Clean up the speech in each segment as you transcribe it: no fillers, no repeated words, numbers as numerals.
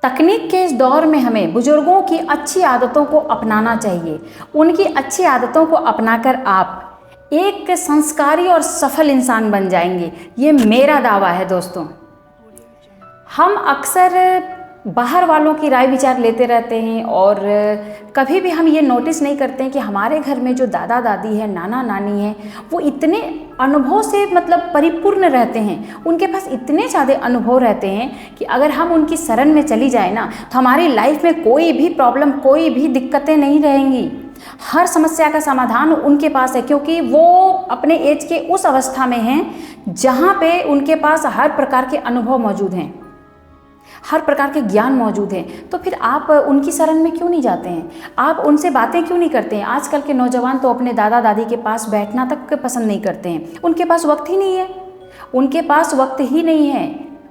तकनीक के इस दौर में हमें बुजुर्गों की अच्छी आदतों को अपनाना चाहिए। उनकी अच्छी आदतों को अपनाकर आप एक संस्कारी और सफल इंसान बन जाएंगे, ये मेरा दावा है दोस्तों। हम अक्सर बाहर वालों की राय विचार लेते रहते हैं और कभी भी हम ये नोटिस नहीं करते हैं कि हमारे घर में जो दादा दादी है, नाना नानी है, वो इतने अनुभव से परिपूर्ण रहते हैं। उनके पास इतने ज़्यादा अनुभव रहते हैं कि अगर हम उनकी शरण में चली जाए ना, तो हमारी लाइफ में कोई भी प्रॉब्लम, कोई भी दिक्कतें नहीं रहेंगी। हर समस्या का समाधान उनके पास है, क्योंकि वो अपने एज के उस अवस्था में हैं जहाँ पे उनके पास हर प्रकार के अनुभव मौजूद हैं, हर प्रकार के ज्ञान मौजूद हैं। तो फिर आप उनकी शरण में क्यों नहीं जाते हैं? आप उनसे बातें क्यों नहीं करते हैं? आजकल के नौजवान तो अपने दादा दादी के पास बैठना तक पसंद नहीं करते हैं। उनके पास वक्त ही नहीं है, उनके पास वक्त ही नहीं है।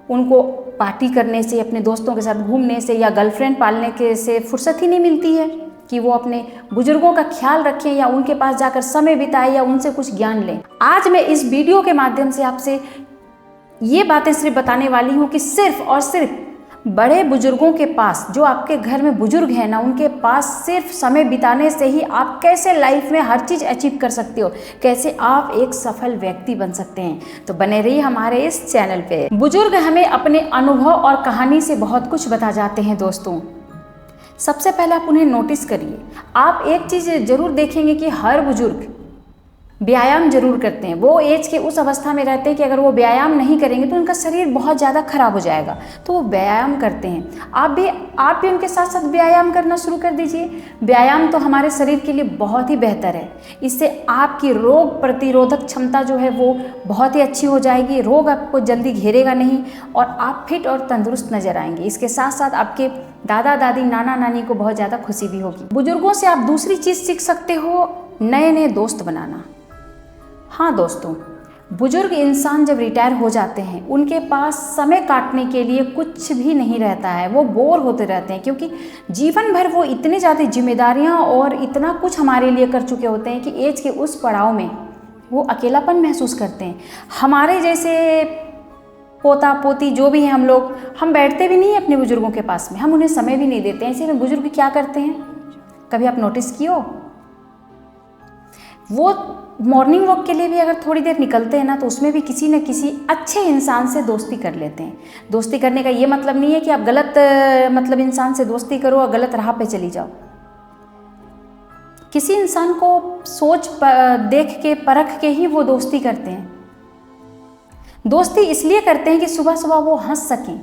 उनको पार्टी करने से, अपने दोस्तों के साथ घूमने से या गर्लफ्रेंड पालने के से फुर्सत ही नहीं मिलती है कि वो अपने बुजुर्गों का ख्याल रखें या उनके पास जाकर समय बिताएं या उनसे कुछ ज्ञान लें। आज मैं इस वीडियो के माध्यम से आपसे ये बातें सिर्फ बताने वाली हूँ कि सिर्फ और सिर्फ बड़े बुजुर्गों के पास, जो आपके घर में बुजुर्ग हैं ना, उनके पास सिर्फ समय बिताने से ही आप कैसे लाइफ में हर चीज़ अचीव कर सकते हो, कैसे आप एक सफल व्यक्ति बन सकते हैं। तो बने रहिए हमारे इस चैनल पे। बुजुर्ग हमें अपने अनुभव और कहानी से बहुत कुछ बता जाते हैं दोस्तों। सबसे पहले आप उन्हें नोटिस करिए। आप एक चीज़ जरूर देखेंगे कि हर बुजुर्ग व्यायाम जरूर करते हैं। वो एज के उस अवस्था में रहते हैं कि अगर वो व्यायाम नहीं करेंगे तो उनका शरीर बहुत ज़्यादा खराब हो जाएगा, तो वो व्यायाम करते हैं। आप भी उनके साथ साथ व्यायाम करना शुरू कर दीजिए। व्यायाम तो हमारे शरीर के लिए बहुत ही बेहतर है। इससे आपकी रोग प्रतिरोधक क्षमता जो है वो बहुत ही अच्छी हो जाएगी। रोग आपको जल्दी घेरेगा नहीं और आप फिट और तंदुरुस्त नजर आएंगे। इसके साथ साथ आपके दादा दादी, नाना नानी को बहुत ज़्यादा खुशी भी होगी। बुजुर्गों से आप दूसरी चीज़ सीख सकते हो, नए नए दोस्त बनाना। हाँ दोस्तों, बुजुर्ग इंसान जब रिटायर हो जाते हैं, उनके पास समय काटने के लिए कुछ भी नहीं रहता है। वो बोर होते रहते हैं, क्योंकि जीवन भर वो इतनी ज़्यादा जिम्मेदारियां और इतना कुछ हमारे लिए कर चुके होते हैं कि एज के उस पड़ाव में वो अकेलापन महसूस करते हैं। हमारे जैसे पोता पोती जो भी हैं हम लोग, हम बैठते भी नहीं हैं अपने बुजुर्गों के पास में, हम उन्हें समय भी नहीं देते हैं। इसीलिए बुजुर्ग क्या करते हैं, कभी आप नोटिस किए हो? वो मॉर्निंग वॉक के लिए भी अगर थोड़ी देर निकलते हैं ना, तो उसमें भी किसी न किसी अच्छे इंसान से दोस्ती कर लेते हैं। दोस्ती करने का ये मतलब नहीं है कि आप गलत इंसान से दोस्ती करो और गलत राह पे चली जाओ। किसी इंसान को सोच देख के, परख के ही वो दोस्ती करते हैं। दोस्ती इसलिए करते हैं कि सुबह सुबह वो हंस सकें,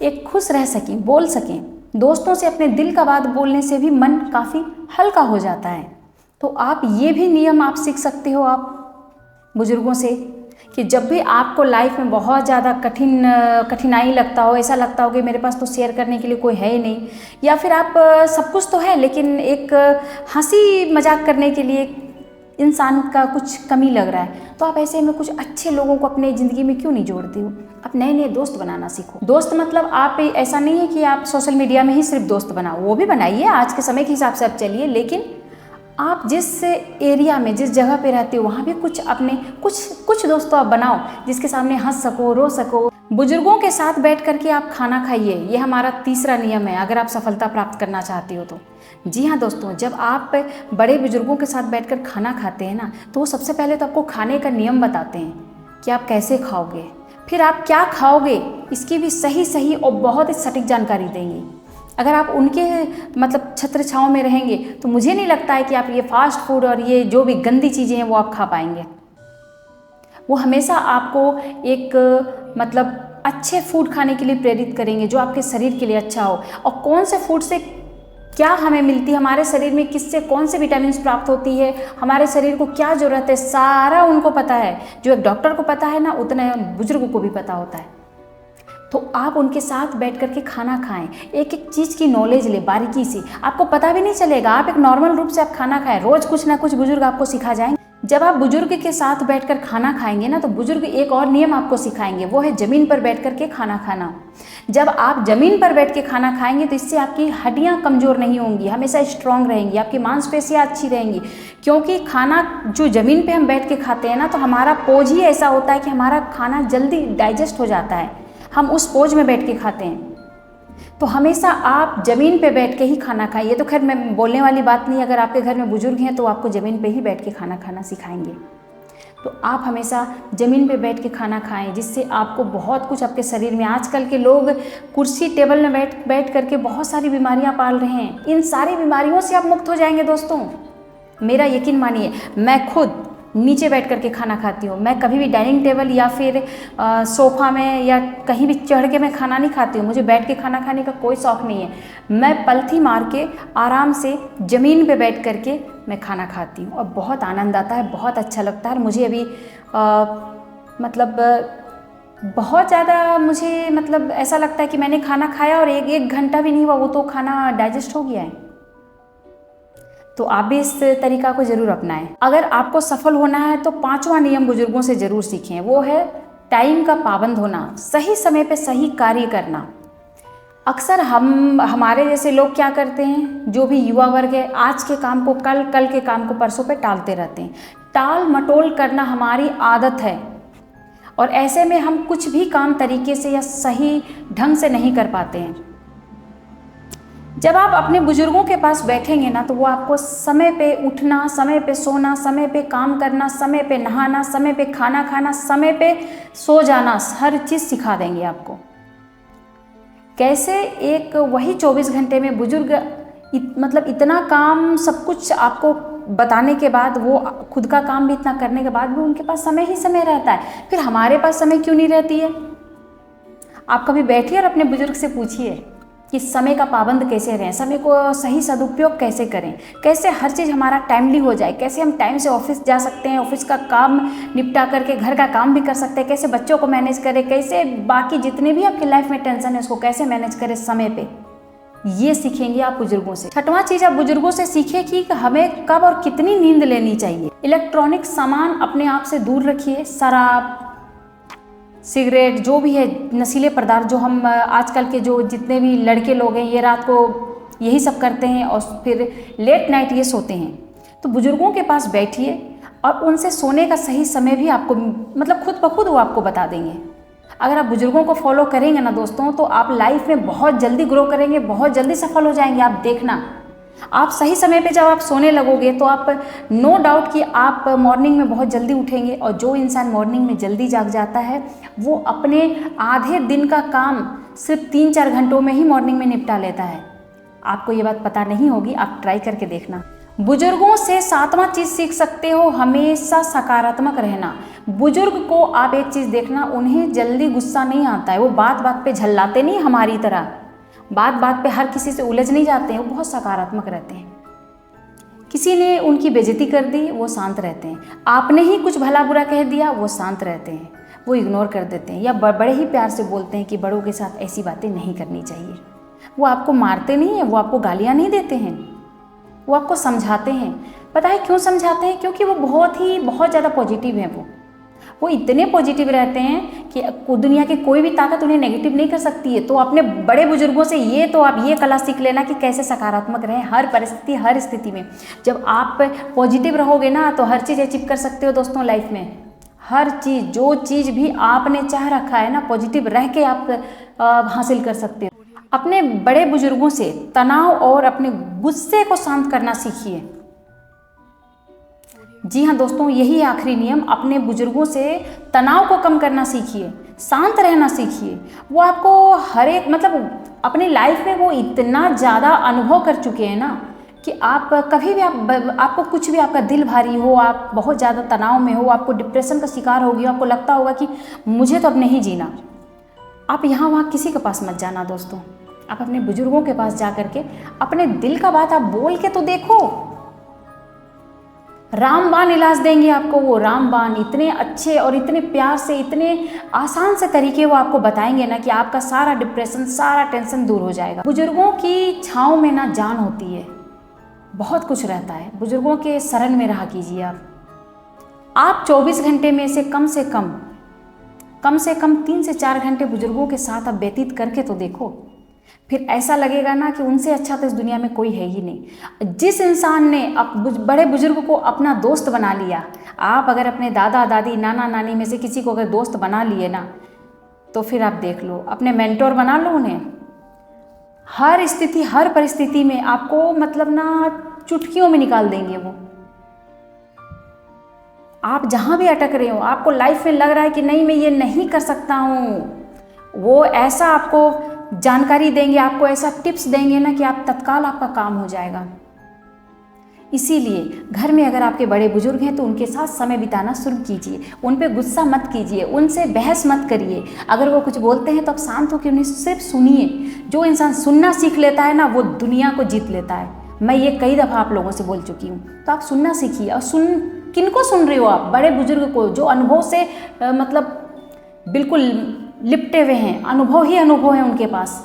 एक खुश रह सकें, बोल सकें। दोस्तों से अपने दिल का बात बोलने से भी मन काफ़ी हल्का हो जाता है। तो आप ये भी नियम आप सीख सकते हो आप बुजुर्गों से, कि जब भी आपको लाइफ में बहुत ज़्यादा कठिनाई लगता हो, ऐसा लगता हो कि मेरे पास तो शेयर करने के लिए कोई है ही नहीं, या फिर आप सब कुछ तो है लेकिन एक हंसी मजाक करने के लिए इंसान का कुछ कमी लग रहा है, तो आप ऐसे में कुछ अच्छे लोगों को अपने ज़िंदगी में क्यों नहीं जोड़ते हो? आप नए नए दोस्त बनाना सीखो। दोस्त मतलब आप ऐसा नहीं है कि आप सोशल मीडिया में ही सिर्फ दोस्त बनाओ, वो भी बनाइए, आज के समय के हिसाब से आप चलिए, लेकिन आप जिस एरिया में, जिस जगह पे रहते हो, वहाँ भी कुछ अपने कुछ दोस्तों आप बनाओ जिसके सामने हंस सको, रो सको। बुजुर्गों के साथ बैठ करके आप खाना खाइए, ये हमारा तीसरा नियम है अगर आप सफलता प्राप्त करना चाहते हो तो। जी हाँ दोस्तों, जब आप बड़े बुजुर्गों के साथ बैठकर खाना खाते हैं ना, तो वो सबसे पहले तो आपको खाने का नियम बताते हैं कि आप कैसे खाओगे, फिर आप क्या खाओगे, इसकी भी सही और बहुत ही सटीक जानकारी देंगे। अगर आप उनके छत्र छाँव में रहेंगे तो मुझे नहीं लगता है कि आप ये फास्ट फूड और ये जो भी गंदी चीज़ें हैं वो आप खा पाएंगे। वो हमेशा आपको एक अच्छे फूड खाने के लिए प्रेरित करेंगे, जो आपके शरीर के लिए अच्छा हो। और कौन से फूड से क्या हमें मिलती है, हमारे शरीर में किससे कौन से विटामिन प्राप्त होती है, हमारे शरीर को क्या ज़रूरत है, सारा उनको पता है। जो एक डॉक्टर को पता है ना, उतना बुजुर्ग को भी पता होता है। तो आप उनके साथ बैठ कर के खाना खाएं, एक एक चीज़ की नॉलेज ले बारीकी से, आपको पता भी नहीं चलेगा। आप एक नॉर्मल रूप से आप खाना खाएं, रोज़ कुछ ना कुछ बुजुर्ग आपको सिखा जाएंगे। जब आप बुजुर्ग के साथ बैठकर खाना खाएंगे ना, तो बुजुर्ग एक और नियम आपको सिखाएंगे, वो है ज़मीन पर बैठ कर के खाना खाना। जब आप ज़मीन पर बैठ के खाना खाएंगे तो इससे आपकी हड्डियाँ कमज़ोर नहीं होंगी, हमेशा स्ट्रांग रहेंगी, आपकी मांसपेशियाँ अच्छी रहेंगी। क्योंकि खाना जो ज़मीन पे हम बैठ के खाते हैं ना, तो हमारा पोज ही ऐसा होता है कि हमारा खाना जल्दी डाइजेस्ट हो जाता है, हम उस पोज में बैठ के खाते हैं। तो हमेशा आप ज़मीन पे बैठ के ही खाना खाएं। ये तो खैर मैं बोलने वाली बात नहीं, अगर आपके घर में बुजुर्ग हैं तो आपको ज़मीन पे ही बैठ के खाना खाना सिखाएंगे। तो आप हमेशा ज़मीन पे बैठ के खाना खाएं, जिससे आपको बहुत कुछ आपके शरीर में, आजकल के लोग कुर्सी टेबल में बैठ करके बहुत सारी बीमारियां पाल रहे हैं। इन सारी बीमारियों से आप मुक्त हो जाएंगे दोस्तों, मेरा यकीन मानिए। मैं खुद नीचे बैठ करके खाना खाती हूँ। मैं कभी भी डाइनिंग टेबल या फिर सोफ़ा में या कहीं भी चढ़ के मैं खाना नहीं खाती हूँ। मुझे बैठ के खाना खाने का कोई शौक़ नहीं है। मैं पलथी मार के आराम से ज़मीन पे बैठ करके मैं खाना खाती हूँ और बहुत आनंद आता है, बहुत अच्छा लगता है। मुझे अभी बहुत ज़्यादा मुझे ऐसा लगता है कि मैंने खाना खाया और एक घंटा भी नहीं हुआ, वो तो खाना डाइजेस्ट हो गया है। तो आप भी इस तरीका को ज़रूर अपनाएं। अगर आपको सफल होना है तो 5वां नियम बुजुर्गों से ज़रूर सीखें, वो है टाइम का पाबंद होना, सही समय पे सही कार्य करना। अक्सर हमारे जैसे लोग क्या करते हैं, जो भी युवा वर्ग है, आज के काम को कल के काम को परसों पे टालते रहते हैं। टाल मटोल करना हमारी आदत है और ऐसे में हम कुछ भी काम तरीके से या सही ढंग से नहीं कर पाते हैं। जब आप अपने बुजुर्गों के पास बैठेंगे ना, तो वो आपको समय पे उठना, समय पे सोना, समय पे काम करना, समय पे नहाना, समय पे खाना खाना, समय पे सो जाना, हर चीज़ सिखा देंगे आपको। कैसे एक वही 24 घंटे में बुजुर्ग इतना काम सब कुछ आपको बताने के बाद, वो खुद का काम भी इतना करने के बाद भी उनके पास समय ही समय रहता है। फिर हमारे पास समय क्यों नहीं रहती है? आप कभी बैठिए और अपने बुजुर्ग से पूछिए कि समय का पाबंद कैसे रहें, समय को सही सदुपयोग कैसे करें, कैसे हर चीज़ हमारा टाइमली हो जाए, कैसे हम टाइम से ऑफिस जा सकते हैं, ऑफिस का काम निपटा करके घर का काम भी कर सकते हैं, कैसे बच्चों को मैनेज करें, कैसे बाकी जितने भी आपकी लाइफ में टेंशन है उसको कैसे मैनेज करें समय पे। ये सीखेंगे आप बुजुर्गों से। 6वां चीज़ आप बुजुर्गों से सीखें कि हमें कब और कितनी नींद लेनी चाहिए। इलेक्ट्रॉनिक सामान अपने आप से दूर रखिए। शराब, सिगरेट, जो भी है नशीले पदार्थ, जो हम आजकल के जो जितने भी लड़के लोग हैं, ये रात को यही सब करते हैं और फिर लेट नाइट ये सोते हैं। तो बुजुर्गों के पास बैठिए और उनसे सोने का सही समय भी आपको खुद ब खुद वो आपको बता देंगे। अगर आप बुजुर्गों को फॉलो करेंगे ना दोस्तों, तो आप लाइफ में बहुत जल्दी ग्रो करेंगे, बहुत जल्दी सफल हो जाएंगे। आप देखना, आप सही समय पे जब आप सोने लगोगे तो आप नो डाउट कि आप मॉर्निंग में बहुत जल्दी उठेंगे। और जो इंसान मॉर्निंग में जल्दी जाग जाता है, वो अपने आधे दिन का काम सिर्फ 3-4 घंटों में ही मॉर्निंग में निपटा लेता है। आपको ये बात पता नहीं होगी, आप ट्राई करके देखना। बुजुर्गों से 7वां चीज़ सीख सकते हो, हमेशा सकारात्मक रहना। बुजुर्ग को आप एक चीज़ देखना, उन्हें जल्दी गुस्सा नहीं आता है। वो बात बात पे झल्लाते नहीं हमारी तरह, बात बात पे हर किसी से उलझ नहीं जाते हैं। वो बहुत सकारात्मक रहते हैं। किसी ने उनकी बेइज्जती कर दी, वो शांत रहते हैं। आपने ही कुछ भला बुरा कह दिया, वो शांत रहते हैं, वो इग्नोर कर देते हैं या बड़े ही प्यार से बोलते हैं कि बड़ों के साथ ऐसी बातें नहीं करनी चाहिए। वो आपको मारते नहीं हैं, वो आपको गालियाँ नहीं देते हैं, वो आपको समझाते हैं। पता है क्यों समझाते हैं? क्योंकि वो बहुत ज़्यादा पॉजिटिव हैं। वो इतने पॉजिटिव रहते हैं कि दुनिया की कोई भी ताकत उन्हें नेगेटिव नहीं कर सकती है। तो अपने बड़े बुजुर्गों से आप ये कला सीख लेना कि कैसे सकारात्मक रहें हर परिस्थिति, हर स्थिति में। जब आप पॉजिटिव रहोगे ना, तो हर चीज़ अचीव कर सकते हो दोस्तों लाइफ में। हर चीज़, जो चीज़ भी आपने चाह रखा है ना, पॉजिटिव रह के आप हासिल कर सकते हो। अपने बड़े बुजुर्गों से तनाव और अपने गुस्से को शांत करना सीखिए। जी हाँ दोस्तों, यही आखिरी नियम। अपने बुजुर्गों से तनाव को कम करना सीखिए, शांत रहना सीखिए। वो आपको हर एक अपनी लाइफ में वो इतना ज़्यादा अनुभव कर चुके हैं ना कि आप कभी भी आपको कुछ भी, आपका दिल भारी हो, आप बहुत ज़्यादा तनाव में हो, आपको डिप्रेशन का शिकार होगी, आपको लगता होगा कि मुझे तो अब नहीं जीना, आप यहाँ वहाँ किसी के पास मत जाना दोस्तों। आप अपने बुजुर्गों के पास जा करके अपने दिल का बात आप बोल के तो देखो। रामबाण इलाज देंगे आपको वो। रामबाण इतने अच्छे और इतने प्यार से, इतने आसान से तरीके वो आपको बताएंगे ना कि आपका सारा डिप्रेशन, सारा टेंशन दूर हो जाएगा। बुजुर्गों की छाँव में ना जान होती है, बहुत कुछ रहता है। बुजुर्गों के शरण में रहा कीजिए आप 24 घंटे में से कम से कम 3 से 4 घंटे बुजुर्गों के साथ आप व्यतीत करके तो देखो। फिर ऐसा लगेगा ना कि उनसे अच्छा तो इस दुनिया में कोई है ही नहीं। जिस इंसान ने बड़े बुजुर्ग को अपना दोस्त बना लिया, आप अगर अपने दादा दादी, नाना नानी में से किसी को अगर दोस्त बना लिए ना, तो फिर आप देख लो, अपने मेंटोर बना लो उन्हें। हर स्थिति, हर परिस्थिति में आपको मतलब ना चुटकियों में निकाल देंगे वो। आप जहाँ भी अटक रहे हो, आपको लाइफ में लग रहा है कि नहीं मैं ये नहीं कर सकता हूँ, वो ऐसा आपको जानकारी देंगे, आपको ऐसा टिप्स देंगे ना कि आप तत्काल आपका काम हो जाएगा। इसीलिए घर में अगर आपके बड़े बुजुर्ग हैं तो उनके साथ समय बिताना शुरू कीजिए, उन पे गुस्सा मत कीजिए, उनसे बहस मत करिए। अगर वो कुछ बोलते हैं तो आप शांत होकर उन्हें सिर्फ सुनिए। जो इंसान सुनना सीख लेता है ना, वो दुनिया को जीत लेता है। मैं ये कई दफ़ा आप लोगों से बोल चुकी हूँ। तो आप सुनना सीखिए। और किनको सुन रहे हो आप? बड़े बुजुर्ग को, जो अनुभव से मतलब बिल्कुल लिपटे हुए हैं, अनुभव ही अनुभव है उनके पास।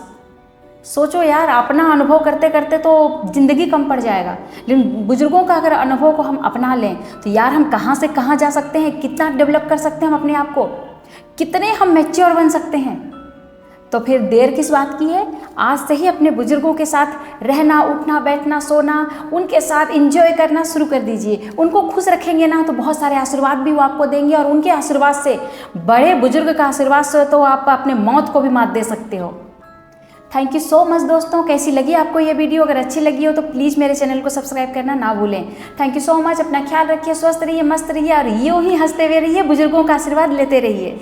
सोचो यार, अपना अनुभव करते करते तो ज़िंदगी कम पड़ जाएगा, लेकिन बुजुर्गों का अगर अनुभव को हम अपना लें तो यार हम कहाँ से कहाँ जा सकते हैं, कितना डेवलप कर सकते हैं हम अपने आप को, कितने हम मैच्योर बन सकते हैं। तो फिर देर किस बात की है? आज से ही अपने बुजुर्गों के साथ रहना, उठना, बैठना, सोना, उनके साथ एंजॉय करना शुरू कर दीजिए। उनको खुश रखेंगे ना तो बहुत सारे आशीर्वाद भी वो आपको देंगे, और उनके आशीर्वाद से, बड़े बुजुर्ग का आशीर्वाद से तो आप अपने मौत को भी मात दे सकते हो। थैंक यू सो मच दोस्तों। कैसी लगी आपको ये वीडियो? अगर अच्छी लगी हो तो प्लीज़ मेरे चैनल को सब्सक्राइब करना ना भूलें। Thank you so much. अपना ख्याल रखिए, स्वस्थ रहिए, मस्त रहिए और यूँ ही हंसते हुए रहिए, बुजुर्गों का आशीर्वाद लेते रहिए।